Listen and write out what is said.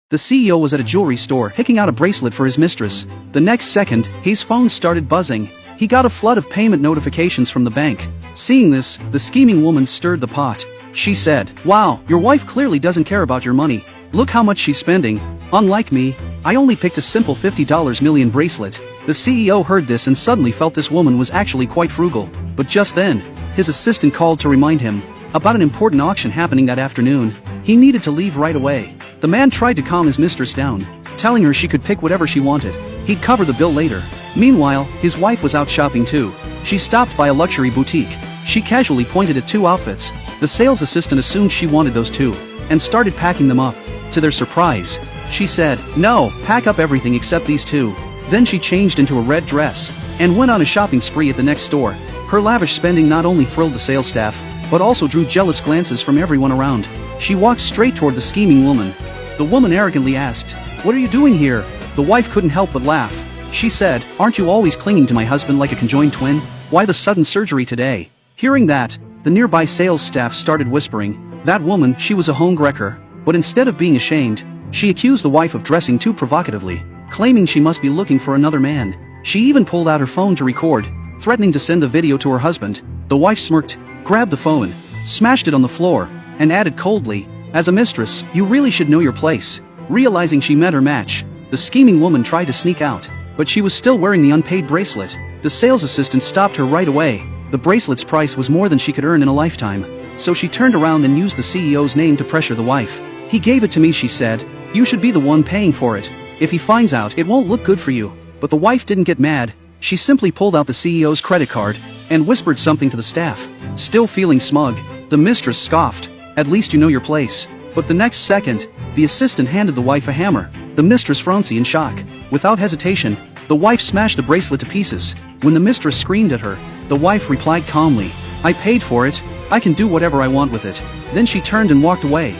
The CEO was at a jewelry store picking out a bracelet for his mistress. The next second, his phone started buzzing. He got a flood of payment notifications from the bank. Seeing this, the scheming woman stirred the pot. She said, "Wow, your wife clearly doesn't care about your money. Look how much she's spending. Unlike me, I only picked a simple $50 million bracelet." The CEO heard this and suddenly felt this woman was actually quite frugal. But just then, his assistant called to remind him about an important auction happening that afternoon. He needed to leave right away. The man tried to calm his mistress down, telling her she could pick whatever she wanted. He'd cover the bill later. Meanwhile, his wife was out shopping too. She stopped by a luxury boutique. She casually pointed at two outfits. The sales assistant assumed she wanted those two, and started packing them up. To their surprise, she said, "No, pack up everything except these two." Then she changed into a red dress, and went on a shopping spree at the next store. Her lavish spending not only thrilled the sales staff, but also drew jealous glances from everyone around. She walked straight toward the scheming woman. The woman arrogantly asked, "What are you doing here?" The wife couldn't help but laugh. She said, "Aren't you always clinging to my husband like a conjoined twin? Why the sudden surgery today?" Hearing that, the nearby sales staff started whispering, "That woman, she was a homewrecker." But instead of being ashamed, she accused the wife of dressing too provocatively, claiming she must be looking for another man. She even pulled out her phone to record, threatening to send the video to her husband. The wife smirked, grabbed the phone, smashed it on the floor, and added coldly, "As a mistress, you really should know your place." Realizing she met her match, the scheming woman tried to sneak out, but she was still wearing the unpaid bracelet. The sales assistant stopped her right away. The bracelet's price was more than she could earn in a lifetime, so she turned around and used the CEO's name to pressure the wife. "He gave it to me," she said. "You should be the one paying for it. If he finds out, it won't look good for you." But the wife didn't get mad. She simply pulled out the CEO's credit card and whispered something to the staff. Still feeling smug, the mistress scoffed, "At least you know your place." But the next second, the assistant handed the wife a hammer. The mistress frowned in shock. Without hesitation, the wife smashed the bracelet to pieces. When the mistress screamed at her, the wife replied calmly, "I paid for it. I can do whatever I want with it." Then she turned and walked away.